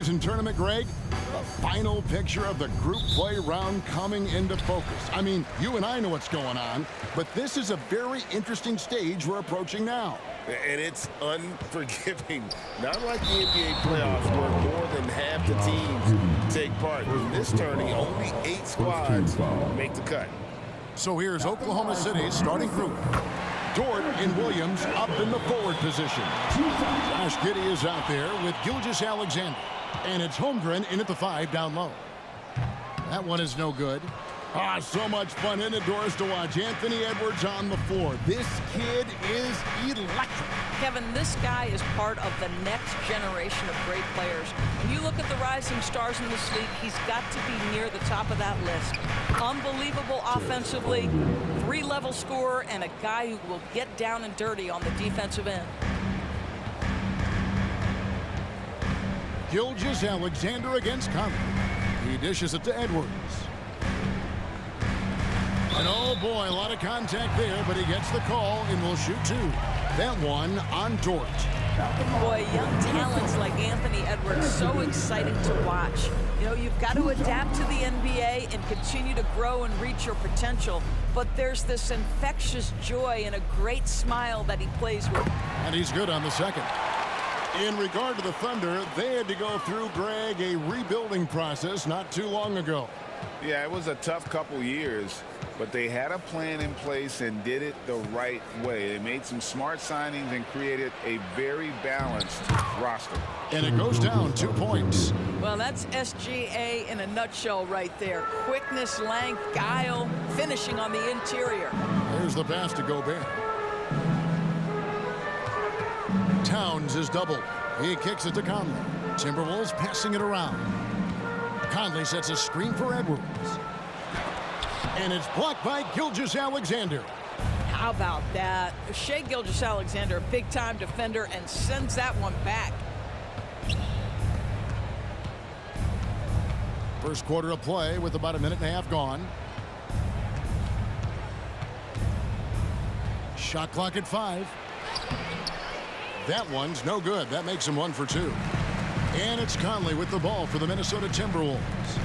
preseason tournament, Greg, the final picture of the group play round coming into focus. I mean, you and I know what's going on, but this is a very interesting stage we're approaching now. And it's unforgiving. Not like the NBA playoffs where more than half the teams take part. In this tourney, only 8 squads make the cut. So here's Oklahoma City's starting group. Dort and Williams up in the forward position. Josh Giddey is out there with Gilgeous-Alexander. And it's Holmgren in at the 5 down low. That one is no good. So much fun indoors to watch. Anthony Edwards on the floor. This kid is electric. Kevin, this guy is part of the next generation of great players. When you look at the rising stars in this league, he's got to be near the top of that list. Unbelievable offensively, 3-level scorer, and a guy who will get down and dirty on the defensive end. Gilgeous-Alexander against Conley. He dishes it to Edwards. And oh boy, a lot of contact there, but he gets the call and will shoot 2. That one on Dort. Boy, young talents like Anthony Edwards, so exciting to watch. You know, you've got to adapt to the NBA and continue to grow and reach your potential. But there's this infectious joy and a great smile that he plays with. And he's good on the second. In regard to the Thunder, they had to go through, Greg, a rebuilding process not too long ago. Yeah, it was a tough couple years, but they had a plan in place and did it the right way. They made some smart signings and created a very balanced roster. And it goes down 2 points. Well, that's SGA in a nutshell right there. Quickness, length, guile, finishing on the interior. There's the pass to Gobert. Towns is doubled. He kicks it to Conley. Timberwolves passing it around. Conley sets a screen for Edwards. And it's blocked by Gilgeous-Alexander. How about that? Shai Gilgeous-Alexander, a big-time defender, and sends that one back. First quarter of play with about a minute and a half gone. Shot clock at 5. That one's no good. That makes him 1 for 2. And it's Conley with the ball for the Minnesota Timberwolves.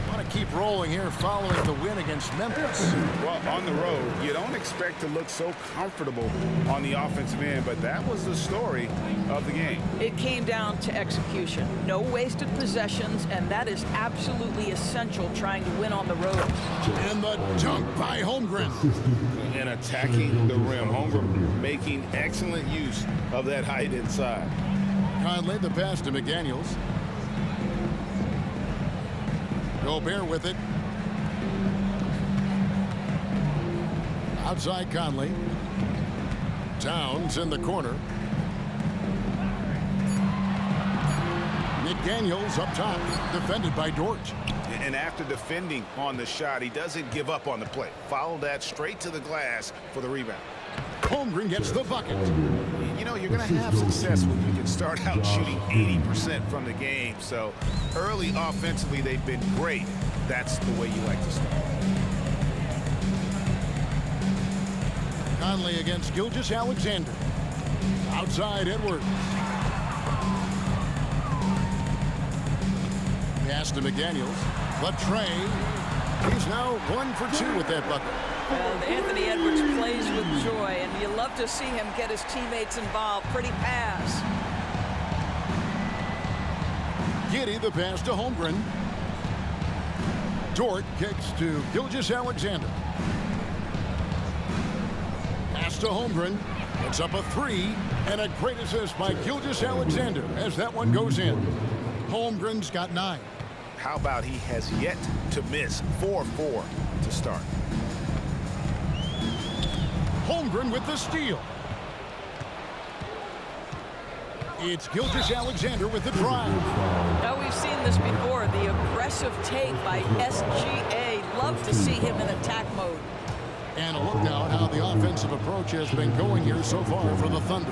Want to keep rolling here following the win against Memphis. Well, on the road, you don't expect to look so comfortable on the offensive end, but that was the story of the game. It came down to execution. No wasted possessions, and that is absolutely essential trying to win on the road. And the dunk by Holmgren. And attacking the rim. Holmgren making excellent use of that height inside. Conley, the pass to McDaniels. Gobert with it. Outside Conley. Towns in the corner. McDaniels up top, defended by Dort. And after defending on the shot, he doesn't give up on the play. Follow that straight to the glass for the rebound. Holmgren gets the bucket. You know, you're going to have success when you can start out shooting 80% from the game. So early offensively, they've been great. That's the way you like to start. Conley against Gilgeous-Alexander. Outside Edwards. Pass to McDaniels. Latre. He's now 1 for 2 with that bucket. Anthony Edwards plays with joy, and you love to see him get his teammates involved. Pretty pass. Giddey the pass to Holmgren. Dort kicks to Gilgeous-Alexander. Pass to Holmgren. It's up a 3, and a great assist by Gilgeous-Alexander as that one goes in. Holmgren's got 9. How about he has yet to miss 4-4 to start. Holmgren with the steal. It's Gilgeous-Alexander with the drive. Now, we've seen this before. The aggressive take by SGA. Love to see him in attack mode. And a look now at how the offensive approach has been going here so far for the Thunder.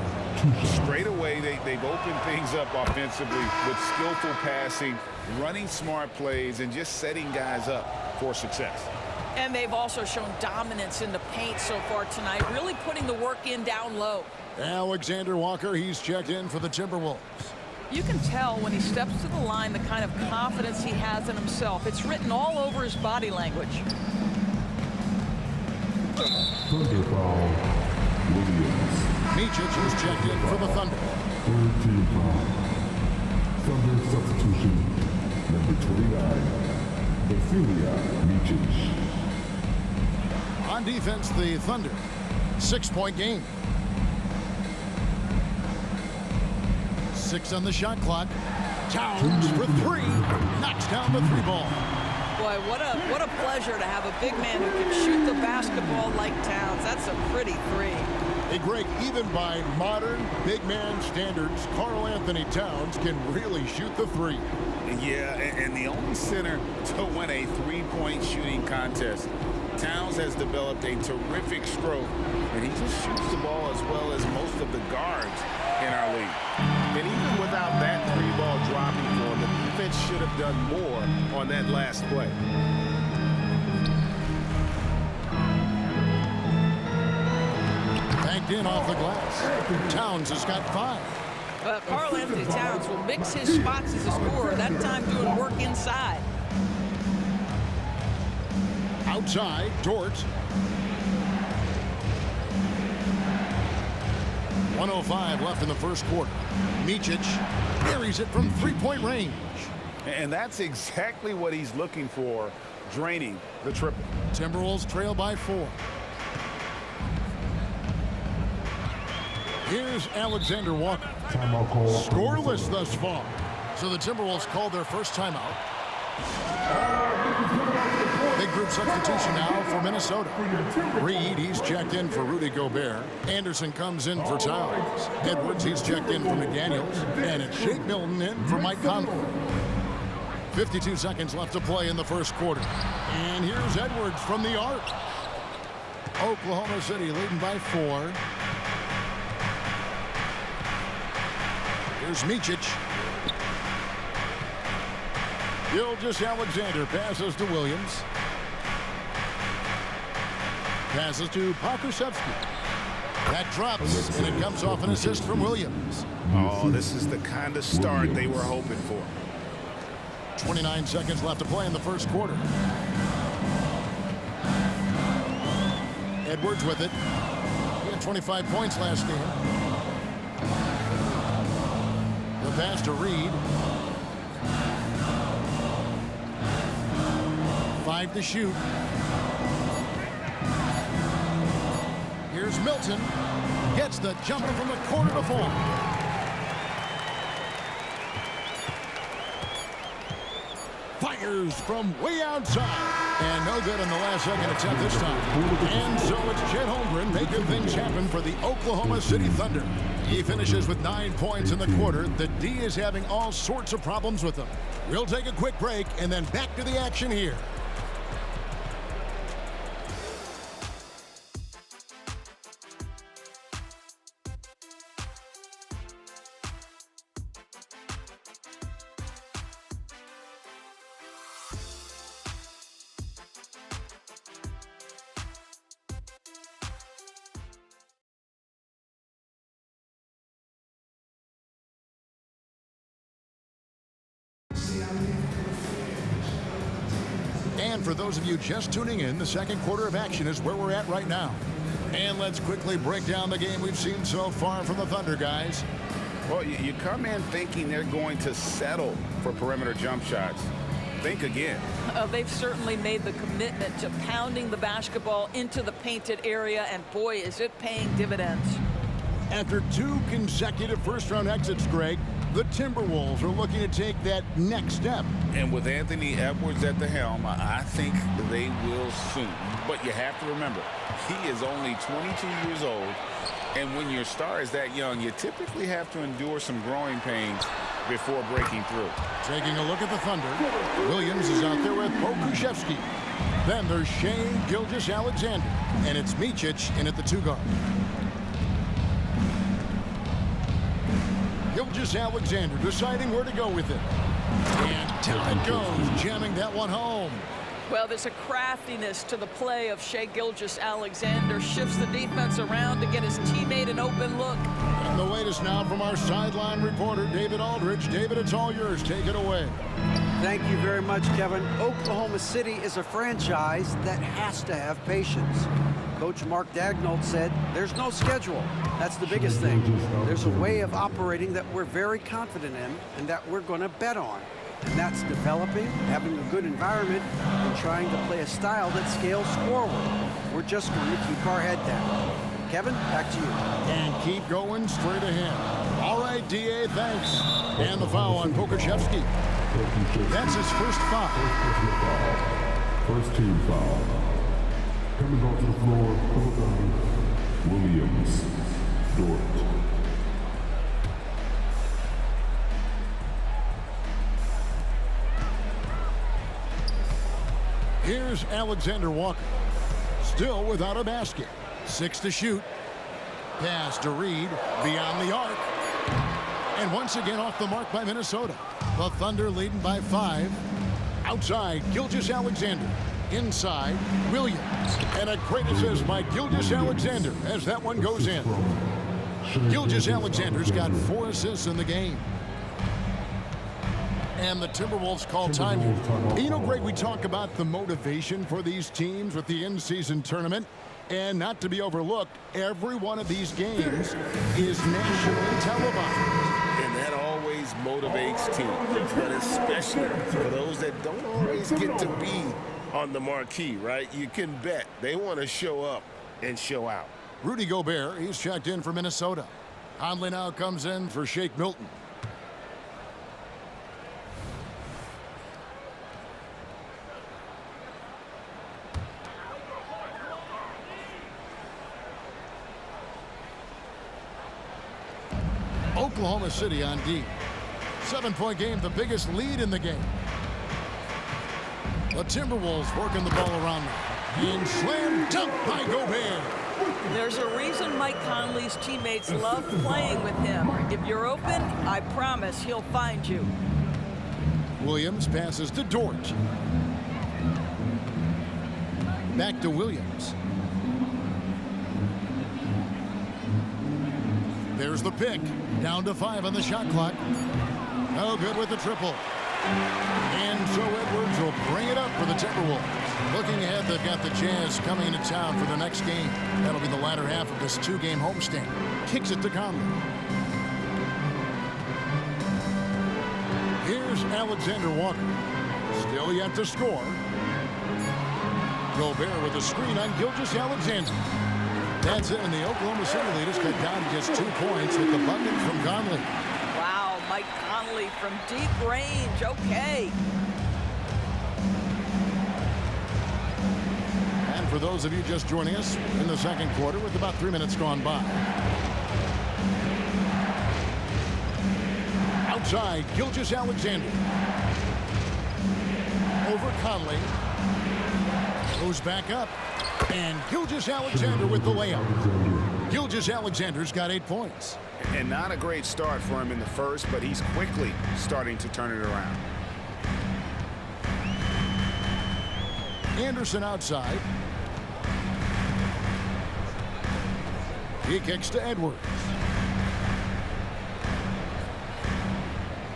Straight away, they've opened things up offensively with skillful passing, running smart plays, and just setting guys up for success. And they've also shown dominance in the paint so far tonight, really putting the work in down low. Alexander Walker, he's checked in for the Timberwolves. You can tell when he steps to the line the kind of confidence he has in himself. It's written all over his body language. Thunder foul, Williams. Micic is checked in for the Thunder. Third team foul. Thunder substitution, number 29, Vasilija Micic. On defense, the Thunder. 6-point game. 6 on the shot clock. Towns for 3. Knocks down the 3-ball. Boy, what a pleasure to have a big man who can shoot the basketball like Towns. That's a pretty 3. Hey, Greg, even by modern big man standards, Karl Anthony Towns can really shoot the 3. Yeah, and the only center to win a three-point shooting contest. Towns has developed a terrific stroke, and he just shoots the ball as well as most of the guards in our league. And even without that 3-ball dropping for him, the defense should have done more on that last play. Banked in off the glass. Towns has got 5. Karl Anthony Towns will mix his spots as a scorer, that time doing work inside. Outside, Dort. 1:05 left in the first quarter. Micic buries it from 3-point range. And that's exactly what he's looking for, draining the triple. Timberwolves trail by 4. Here's Alexander Walker. Timeout call. Scoreless thus far. So the Timberwolves called their first timeout. Big group substitution now for Minnesota. Reed, he's checked in for Rudy Gobert. Anderson comes in for Towns. Edwards, he's checked in for McDaniels. And it's Shake Milton in for Mike Conley. 52 seconds left to play in the first quarter. And here's Edwards from the arc. Oklahoma City leading by 4. Here's Micic. Gilgeous-Alexander passes to Williams. Passes to Pokusevski. That drops, and it comes off an assist from Williams. Oh, this is the kind of start they were hoping for. 29 seconds left to play in the first quarter. Edwards with it. He had 25 points last game. The pass to Reed. 5 to shoot. Here's Milton. Gets the jumper from the corner to fall. Fires from way outside. And no good on the last second attempt this time. And so it's Chet Holmgren making things happen for the Oklahoma City Thunder. He finishes with 9 points in the quarter. The D is having all sorts of problems with him. We'll take a quick break and then back to the action here. And for those of you just tuning in, the second quarter of action is where we're at right now. And let's quickly break down the game we've seen so far from the Thunder, guys. Well, you come in thinking they're going to settle for perimeter jump shots. Think again. They've certainly made the commitment to pounding the basketball into the painted area, and boy, is it paying dividends. After 2 consecutive first-round exits, Greg, the Timberwolves are looking to take that next step. And with Anthony Edwards at the helm, I think they will soon. But you have to remember, he is only 22 years old. And when your star is that young, you typically have to endure some growing pains before breaking through. Taking a look at the Thunder, Williams is out there with Pokusevski. Then there's Shai, Gilgeous-Alexander, and it's Micic in at the 2 guard. Gilgeous-Alexander deciding where to go with it. And down it goes, jamming that one home. Well, there's a craftiness to the play of Shai Gilgeous-Alexander. Shifts the defense around to get his teammate an open look. And the latest now from our sideline reporter, David Aldridge. David, it's all yours. Take it away. Thank you very much, Kevin. Oklahoma City is a franchise that has to have patience. Coach Mark Daigneault said, there's no schedule. That's the biggest thing. There's a way of operating that we're very confident in and that we're going to bet on. And that's developing, having a good environment, and trying to play a style that scales forward. We're just going to keep our head down. Kevin, back to you. And keep going straight ahead. All right, D.A., thanks. And the foul on Pokuševski. That's his first foul. First team foul. Coming onto the floor, Williams, Dort. Here's Alexander Walker. Still without a basket. 6 to shoot. Pass to Reed. Beyond the arc. And once again off the mark by Minnesota. The Thunder leading by 5. Outside, Gilgeous-Alexander. Inside, Williams. And a great assist by Gilgeous-Alexander as that one goes in. Gilgeous-Alexander's got 4 assists in the game. And the Timberwolves call time here. You know, Greg, we talk about the motivation for these teams with the in-season tournament. And not to be overlooked, every one of these games is nationally televised. And that always motivates teams, but especially for those that don't always get to be on the marquee, right? You can bet they want to show up and show out. Rudy Gobert, he's checked in for Minnesota. Conley now comes in for Shake Milton. Oklahoma City on D. 7-point game, the biggest lead in the game. The Timberwolves working the ball around them. And slam dunk by Gobert. There's a reason Mike Conley's teammates love playing with him. If you're open, I promise he'll find you. Williams passes to Dort. Back to Williams. There's the pick. Down to 5 on the shot clock. No good with the triple. And so Edwards will bring it up for the Timberwolves. Looking ahead, they've got the Jazz coming into town for the next game. That'll be the latter half of this 2-game homestand. Kicks it to Conley. Here's Alexander Walker. Still yet to score. Gobert with a screen on Gilgeous-Alexander. That's it, and the Oklahoma City leaders cut down to just 2 points with the bucket from Conley. Wow, Mike Conley from deep range. Okay. And for those of you just joining us in the second quarter with about 3 minutes gone by. Outside, Gilgeous-Alexander. Over Conley. Goes back up. And Gilgeous-Alexander with the layup. Gilgeous-Alexander's got 8 points. And not a great start for him in the first, but he's quickly starting to turn it around. Anderson outside. He kicks to Edwards.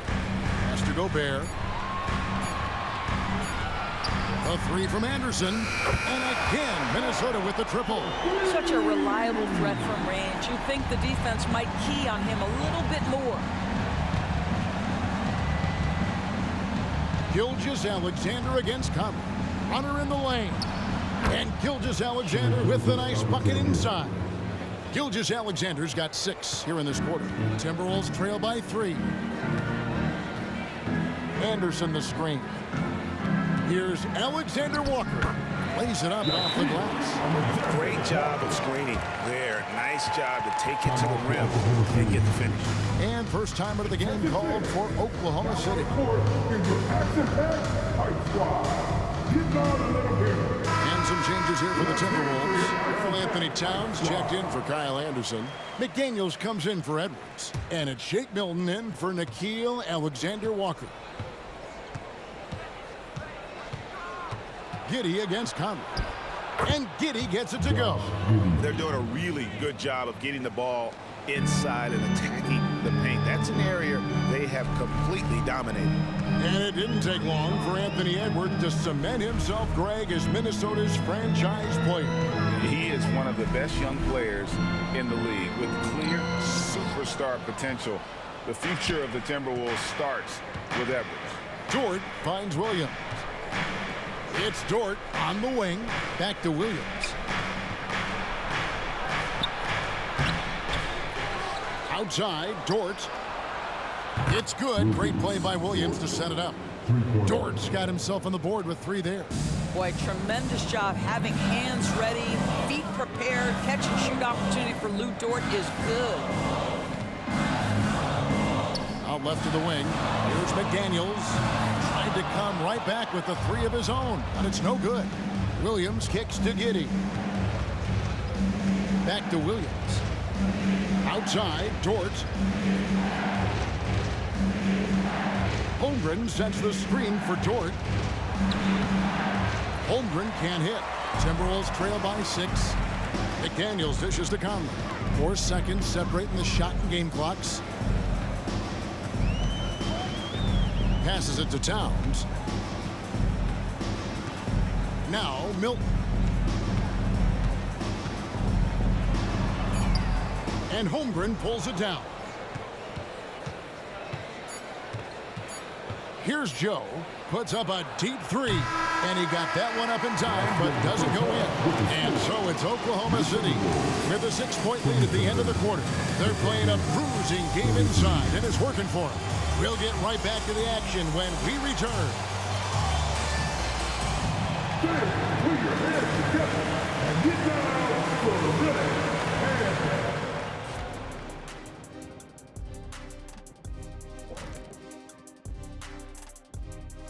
Pass to Gobert. A 3 from Anderson. And again, Minnesota with the triple. Such a reliable threat from range. You think the defense might key on him a little bit more. Gilgeous-Alexander against Conley. Runner in the lane. And Gilgeous-Alexander with the nice bucket inside. Gilgeous-Alexander's got 6 here in this quarter. Timberwolves trail by 3. Anderson the screen. Here's Alexander Walker. Lays it up off the glass. Great job of screening there. Nice job to take it to the rim and get the finish. And first timer of the game called for Oklahoma City. And some changes here for the Timberwolves. Earl Anthony Towns checked in for Kyle Anderson. McDaniels comes in for Edwards. And it's Shake Milton in for Nickeil Alexander Walker. Giddey against Conley. And Giddey gets it to go. They're doing a really good job of getting the ball inside and attacking the paint. That's an area they have completely dominated. And it didn't take long for Anthony Edwards to cement himself, Greg, as Minnesota's franchise player. He is one of the best young players in the league with clear superstar potential. The future of the Timberwolves starts with Edwards. Dort finds Williams. It's Dort on the wing. Back to Williams. Outside, Dort. It's good. Great play by Williams to set it up. Dort's got himself on the board with 3 there. Boy, tremendous job having hands ready, feet prepared. Catch and shoot opportunity for Lou Dort is good. Out left to the wing. Here's McDaniels. Tried to come right back with the 3 of his own, but it's no good. Williams kicks to Giddey. Back to Williams. Outside, Dort. Holmgren sets the screen for Dort. Holmgren can't hit. Timberwolves trail by 6. McDaniels dishes to Conley. 4 seconds separating the shot and game clocks. Passes it to Towns. Now Milton. And Holmgren pulls it down. Here's Joe. Puts up a deep 3. And he got that one up in time, but doesn't go in. And so it's Oklahoma City with a 6-point lead at the end of the quarter. They're playing a bruising game inside, and it's working for them. We'll get right back to the action when we return. Put your hands together and get down for the winning handball.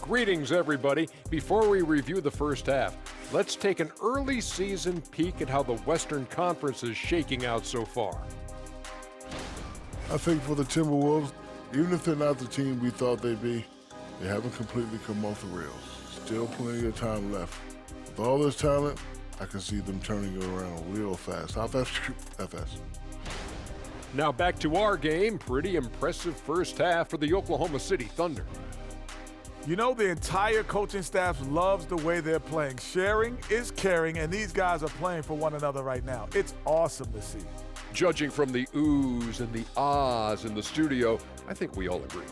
Greetings, everybody. Before we review the first half, let's take an early season peek at how the Western Conference is shaking out so far. I think for the Timberwolves, even if they're not the team we thought they'd be, they haven't completely come off the rails. Still plenty of time left. With all this talent, I can see them turning it around real fast. How fast? FS. Now back to our game. Pretty impressive first half for the Oklahoma City Thunder. You know, the entire coaching staff loves the way they're playing. Sharing is caring, and these guys are playing for one another right now. It's awesome to see. Judging from the oohs and the ahs in the studio, I think we all agree.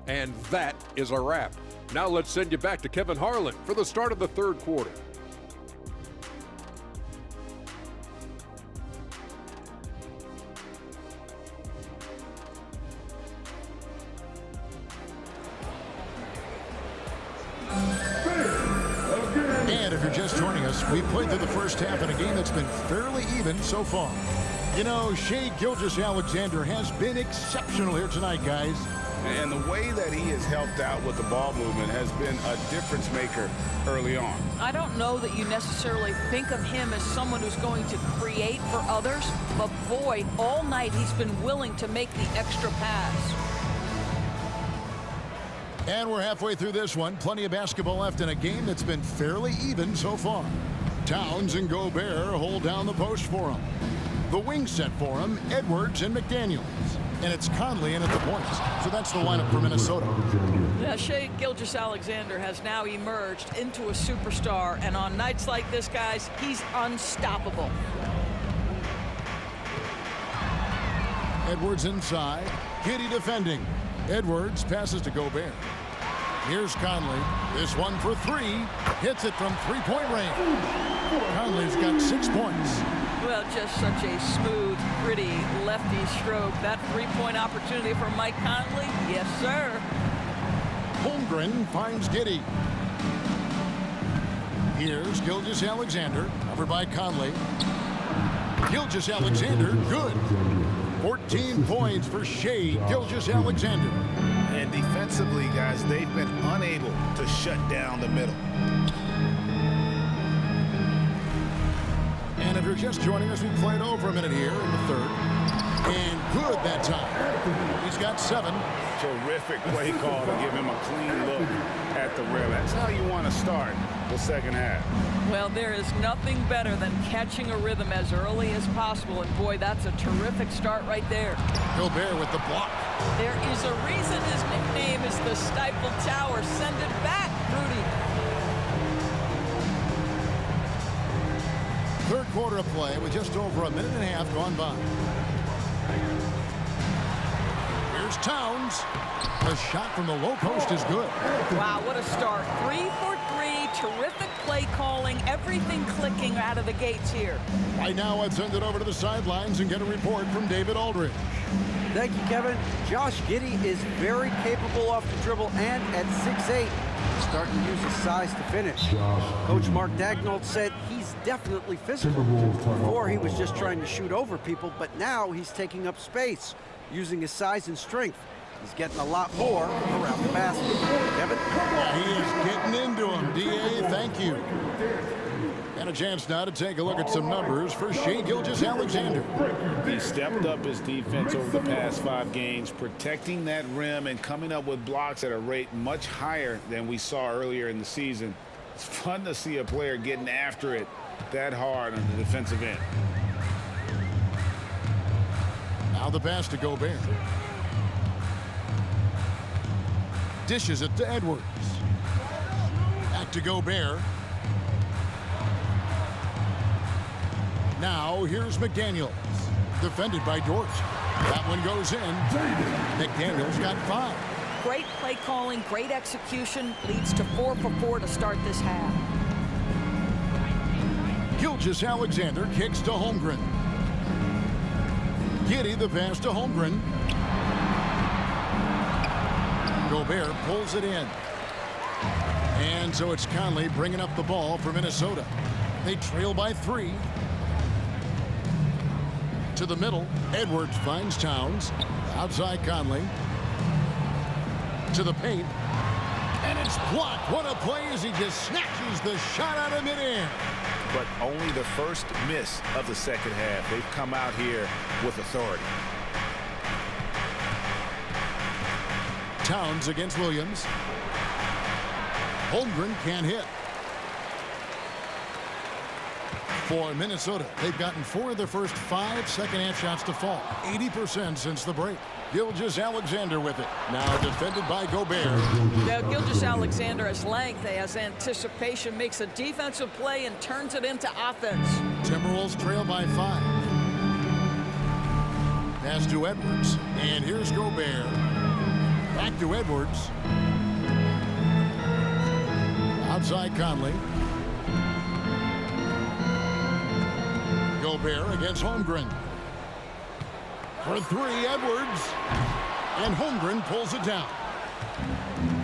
And that is a wrap. Now let's send you back to Kevin Harlan for the start of the third quarter. And if you're just joining us, we played through the first half in a game that's been fairly even so far. You know, Shai Gilgeous-Alexander has been exceptional here tonight, guys. And the way that he has helped out with the ball movement has been a difference maker early on. I don't know that you necessarily think of him as someone who's going to create for others, but boy, all night he's been willing to make the extra pass. And we're halfway through this one. Plenty of basketball left in a game that's been fairly even so far. Towns and Gobert hold down the post for him. The wing set for him, Edwards and McDaniels. And it's Conley in at the points. So that's the lineup for Minnesota. Yeah, Shai Gilgeous-Alexander has now emerged into a superstar. And on nights like this, guys, he's unstoppable. Edwards inside. Giddey defending. Edwards passes to Gobert. Here's Conley. This one for 3. Hits it from 3-point range. Conley's got 6 points. Well, just such a smooth, pretty lefty stroke. That 3-point opportunity for Mike Conley? Yes, sir. Holmgren finds Giddey. Here's Gilgeous-Alexander, covered by Conley. Gilgeous-Alexander, good. 14 points for Shai Gilgeous-Alexander. And defensively, guys, they've been unable to shut down the middle. And if you're just joining us, we played over a minute here in the third. And good that time. He's got 7. Terrific play call to give him a clean look at the rim. That's how you want to start the second half. Well, there is nothing better than catching a rhythm as early as possible. And boy, that's a terrific start right there. Gilbert with the block. There is a reason his nickname is the Stifle Tower. Send it back, Rudy. Third quarter of play with just over a minute and a half gone by. Here's Towns. The shot from the low post is good. Wow, what a start. 3 for 3. Terrific play calling. Everything clicking out of the gates here. Right now, I'd send it over to the sidelines and get a report from David Aldridge. Thank you, Kevin. Josh Giddey is very capable off the dribble and at 6'8", starting to use his size to finish. Coach Mark Daigneault said he's definitely physical. Before, he was just trying to shoot over people, but now he's taking up space, using his size and strength. He's getting a lot more around the basket. Devin? Yeah, he is getting into him. D.A., thank you. And a chance now to take a look at some numbers for Shai Gilgeous-Alexander. He stepped up his defense over the past 5 games, protecting that rim and coming up with blocks at a rate much higher than we saw earlier in the season. It's fun to see a player getting after it that hard on the defensive end. Now the pass to Gobert. Dishes it to Edwards. Back to Gobert. Now here's McDaniels. Defended by Dort. That one goes in. McDaniels got 5. Great play calling, great execution. Leads to 4 for 4 to start this half. Gilgeous-Alexander kicks to Holmgren. Giddey the pass to Holmgren. Gobert pulls it in. And so it's Conley bringing up the ball for Minnesota. They trail by 3. To the middle. Edwards finds Towns. Outside Conley. To the paint. And it's blocked. What a play as he just snatches the shot out of midair. But only the first miss of the second half. They've come out here with authority. Towns against Williams. Holmgren can't hit. For Minnesota, they've gotten 4 of their first 5 second-half shots to fall. 80% since the break. Gilgeous-Alexander with it. Now defended by Gobert. Now Gilgeous-Alexander has length, has anticipation, makes a defensive play and turns it into offense. Timberwolves trail by 5. Pass to Edwards. And here's Gobert. Back to Edwards. Outside Conley. Gobert against Holmgren. For 3, Edwards. And Holmgren pulls it down.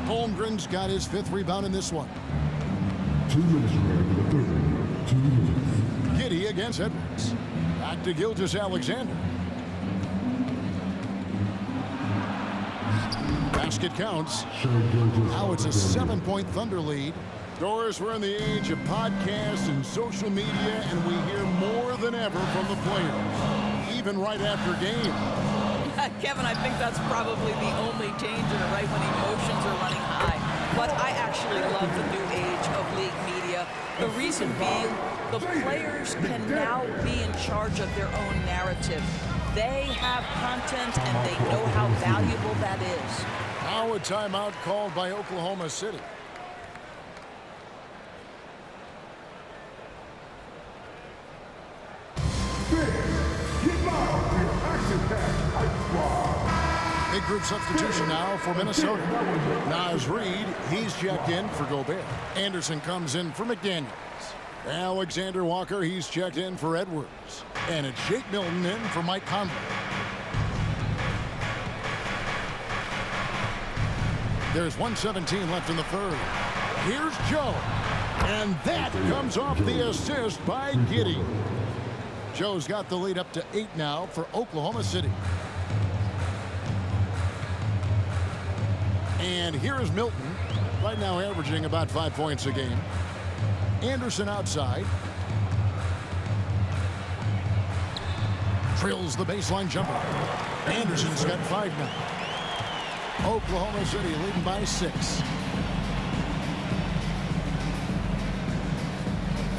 Holmgren's got his 5th rebound in this one. 2 minutes remaining in the third. 2 minutes. Giddey against Edwards. Back to Gilgeous-Alexander. Basket counts. Now it's a 7-point Thunder lead. Doris, we're in the age of podcasts and social media, and we hear more than ever from the players, even right after game. Kevin, I think that's probably the only danger, right, when emotions are running high. But I actually love the new age of league media. The reason being, the players can now be in charge of their own narrative. They have content, and they know how valuable that is. Now a timeout called by Oklahoma City. Big group substitution now for Minnesota. Naz Reid, he's checked in for Gobert. Anderson comes in for McDaniels. Alexander Walker, he's checked in for Edwards. And it's Shake Milton in for Mike Conley. There's 1:17 left in the third. Here's Joe. And that comes off the assist by Giddey. Joe's got the lead up to 8 now for Oklahoma City. And here is Milton, right now averaging about 5 points a game. Anderson outside. Drills the baseline jumper. Anderson's got 5 now. Oklahoma City leading by 6.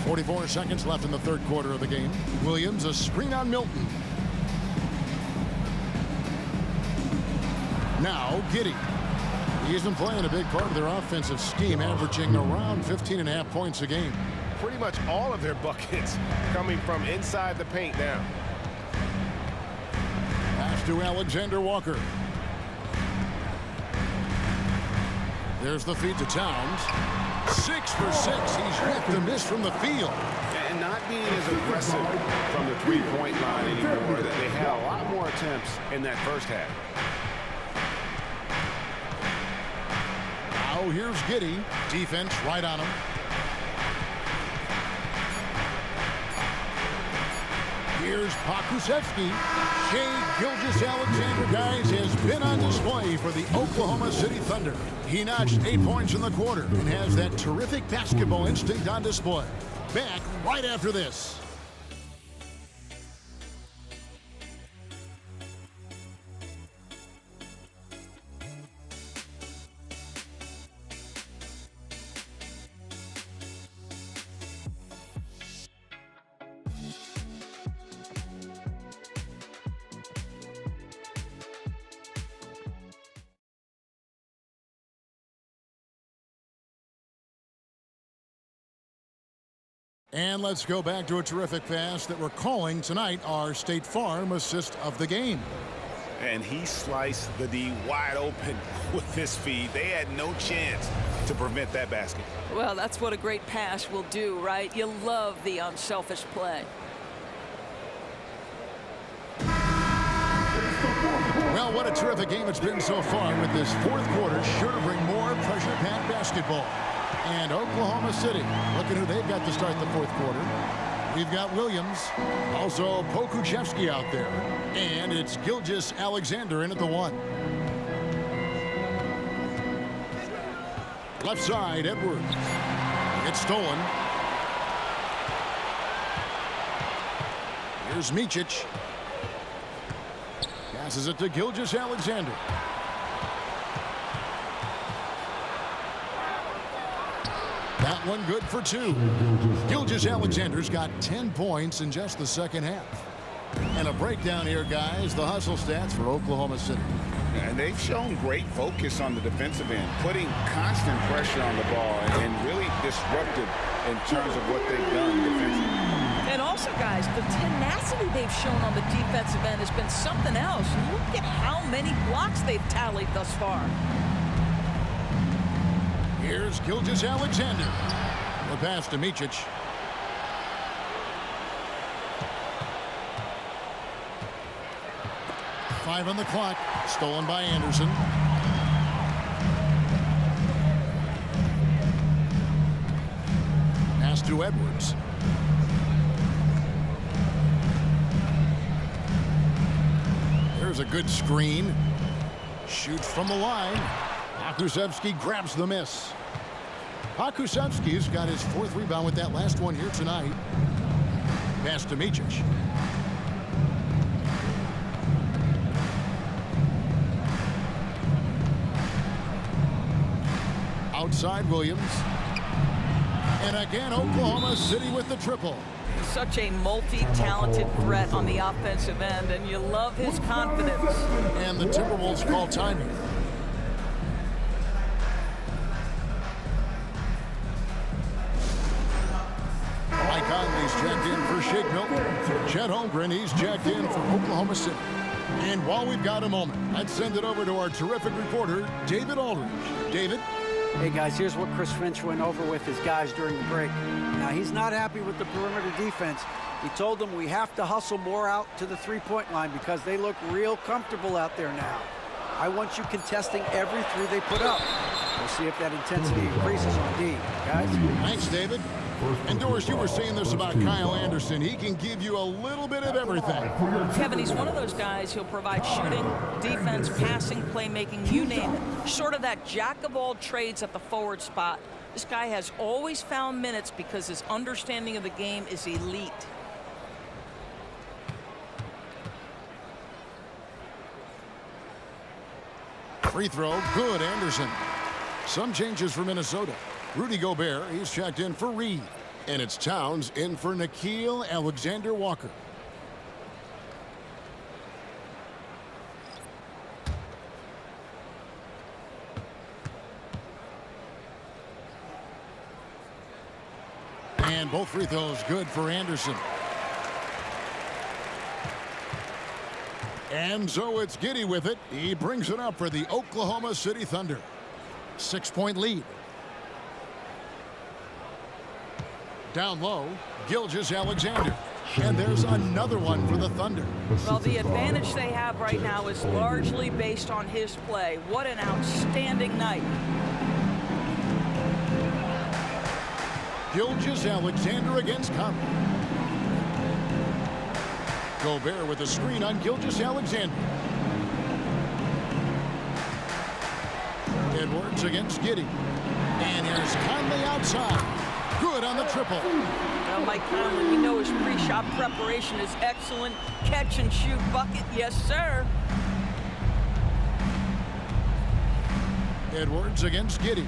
44 seconds left in the third quarter of the game. Williams, a screen on Milton. Now Giddey. He's been playing a big part of their offensive scheme, averaging around 15.5 points a game. Pretty much all of their buckets coming from inside the paint now. Pass to Alexander Walker. There's the feed to Towns. 6 for 6. He's yet to miss from the field. And not being as aggressive from the three-point line anymore. They had a lot more attempts in that first half. Now here's Giddey. Defense right on him. Here's Pokusevski. Shai Gilgeous-Alexander, guys, has been on display for the Oklahoma City Thunder. He notched 8 points in the quarter and has that terrific basketball instinct on display. Back right after this. And let's go back to a terrific pass that we're calling tonight our State Farm assist of the game. And he sliced the D wide open with this feed. They had no chance to prevent that basket. Well, that's what a great pass will do, right? You love the unselfish play. Well, what a terrific game it's been so far, with this fourth quarter sure to bring more pressure-packed basketball. And Oklahoma City, look at who they've got to start the fourth quarter. We've got Williams, also Pokusevski out there, and it's Gilgeous-Alexander in at the 1. Left side, Edwards. It's stolen. Here's Micic. Passes it to Gilgeous-Alexander. That one good for 2. Gilgeous-Alexander's got 10 points in just the second half. And a breakdown here, guys. The hustle stats for Oklahoma City. And they've shown great focus on the defensive end, putting constant pressure on the ball and really disruptive in terms of what they've done defensively. And also, guys, the tenacity they've shown on the defensive end has been something else. Look at how many blocks they've tallied thus far. Here's Gilgeous-Alexander. The pass to Micic. Five on the clock. Stolen by Anderson. Pass to Edwards. There's a good screen. Shoots from the line. Pokusevski grabs the miss. Pokusevski's got his 4th rebound with that last one here tonight. Pass to Micic. Outside Williams. And again, Oklahoma City with the triple. Such a multi-talented threat on the offensive end, and you love his confidence. And the Timberwolves call time here. Conley's checked in for Shake Milton. Chet Holmgren, he's checked in for Oklahoma City. And while we've got a moment, let's send it over to our terrific reporter, David Aldridge. David? Hey, guys, here's what Chris Finch went over with his guys during the break. Now, he's not happy with the perimeter defense. He told them we have to hustle more out to the three-point line because they look real comfortable out there now. I want you contesting every three they put up. We'll see if that intensity increases on D, guys. Thanks, David. And Doris, you were saying this about Kyle Anderson. He can give you a little bit of everything. Kevin, he's one of those guys who'll provide shooting, defense, passing, playmaking, you name it. Sort of that jack of all trades at the forward spot. This guy has always found minutes because his understanding of the game is elite. Free throw, good, Anderson. Some changes for Minnesota. Rudy Gobert, he's checked in for Reed. And it's Towns in for Nickeil Alexander-Walker. And both free throws good for Anderson. And so it's Giddey with it. He brings it up for the Oklahoma City Thunder. 6-point lead. Down low, Gilgeous-Alexander. And there's another one for the Thunder. Well, the advantage they have right now is largely based on his play. What an outstanding night. Gilgeous-Alexander against Conley. Gobert with a screen on Gilgeous-Alexander. Edwards against Giddey. And here's Conley outside. Good on the triple. Well, Mike Conley, we know his pre-shot preparation is excellent. Catch and shoot bucket, yes, sir. Edwards against Giddey.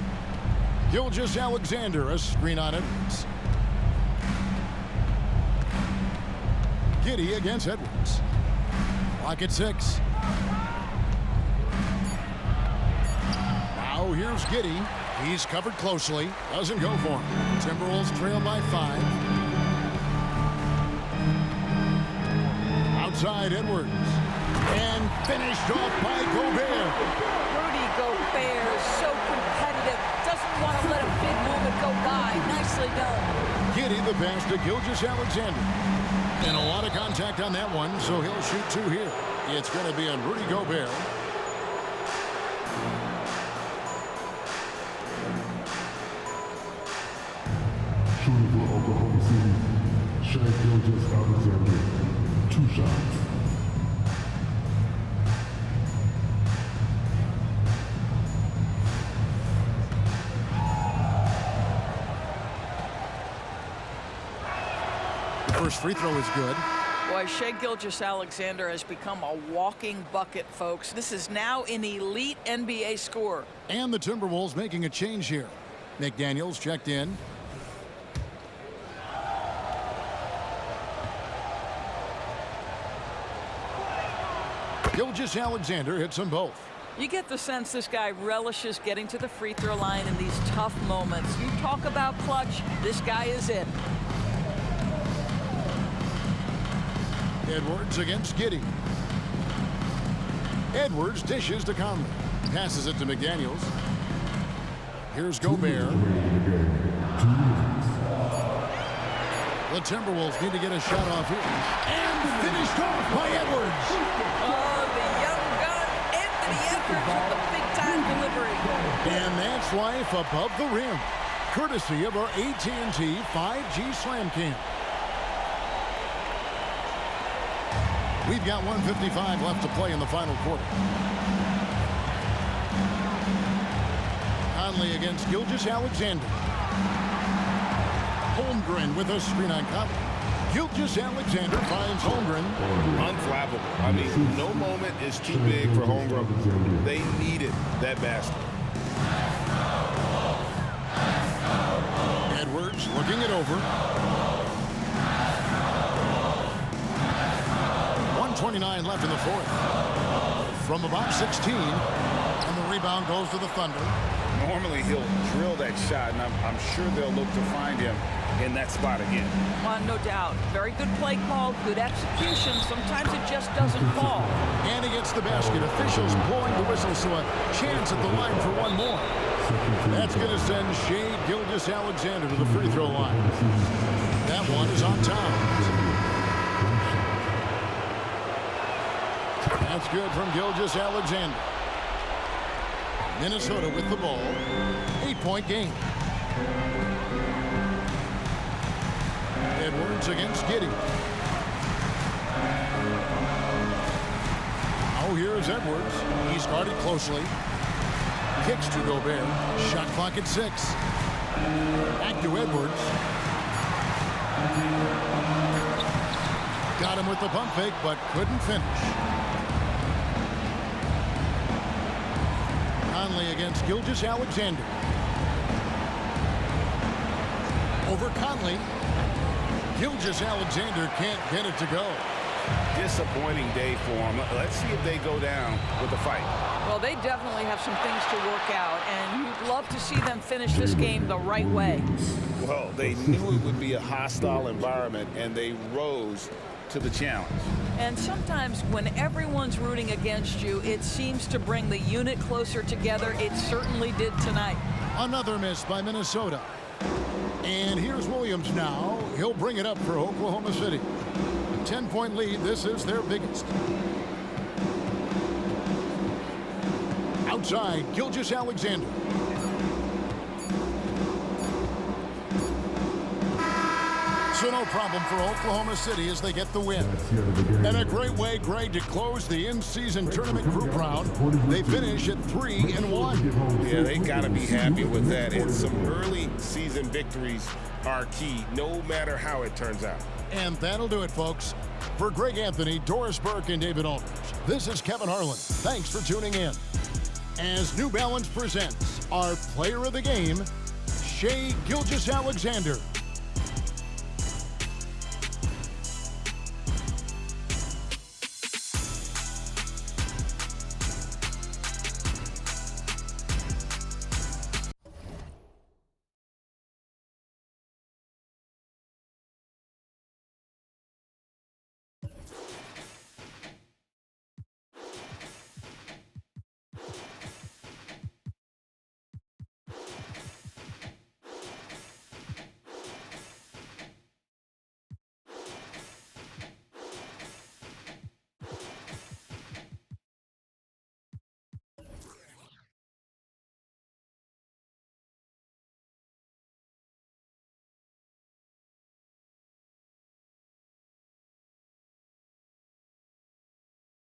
Gilgeous-Alexander, a screen on Edwards. Giddey against Edwards. Clock at 6. Now here's Giddey. He's covered closely. Doesn't go for him. Timberwolves trail by 5. Outside Edwards. And finished off by Gobert. Rudy Gobert is so competitive. Doesn't want to let a big moment go by. Nicely done. Giddey the pass to Gilgeous-Alexander. And a lot of contact on that one, so he'll shoot 2 here. It's going to be on Rudy Gobert. Shooting for Oklahoma City, Shai Gilgeous-Alexander, 2 shots. First free throw is good. Boy, Shai Gilgeous-Alexander has become a walking bucket, folks. This is now an elite NBA scorer. And the Timberwolves making a change here. McDaniels checked in. Gilgeous-Alexander hits them both. You get the sense this guy relishes getting to the free throw line in these tough moments. You talk about clutch, this guy is it. Edwards against Giddey. Edwards dishes to Conley. Passes it to McDaniels. Here's Gobert. The Timberwolves need to get a shot off here. And finished off by Edwards. Oh, the young gun, Anthony Edwards with the big-time delivery. And that's life above the rim. Courtesy of our AT&T 5G Slam Cam. We've got 1:55 left to play in the final quarter. Conley against Gilgeous-Alexander. Holmgren with a screen on Conley. Gilgeous-Alexander finds Holmgren. Unflappable. I mean, no moment is too big for Holmgren. They needed that basket. Edwards looking it over. 1:29 left in the fourth. From about 16, and the rebound goes to the Thunder. Normally he'll drill that shot, and I'm sure they'll look to find him in that spot again. Well, no doubt. Very good play call, good execution. Sometimes it just doesn't fall. And he gets the basket. Officials blowing the whistle, so a chance at the line for one more. That's going to send Shai Gilgeous-Alexander to the free throw line. That one is on Towns. That's good from Gilgeous-Alexander. Minnesota with the ball. 8-point game. Edwards against Giddey. Oh, here's Edwards. He's guarded closely. Kicks to Gobert. Shot clock at 6. Back to Edwards. Got him with the pump fake, but couldn't finish. Conley against Gilgeous-Alexander. Over Conley. Gilgeous-Alexander can't get it to go. Disappointing day for them. Let's see if they go down with a fight. Well, they definitely have some things to work out, and you'd love to see them finish this game the right way. Well, they knew it would be a hostile environment, and they rose to the challenge. And sometimes when everyone's rooting against you, it seems to bring the unit closer together. It certainly did tonight. Another miss by Minnesota. And here's Williams now. He'll bring it up for Oklahoma City. A 10-point lead. This is their biggest. Outside, Gilgeous-Alexander. So no problem for Oklahoma City as they get the win. And a great way, Greg, to close the in-season tournament group round. They finish at 3-1. Yeah, they got to be happy with that. And some early season victories are key, no matter how it turns out. And that'll do it, folks. For Greg Anthony, Doris Burke, and David Aldridge, this is Kevin Harlan. Thanks for tuning in. As New Balance presents our player of the game, Shai Gilgeous-Alexander.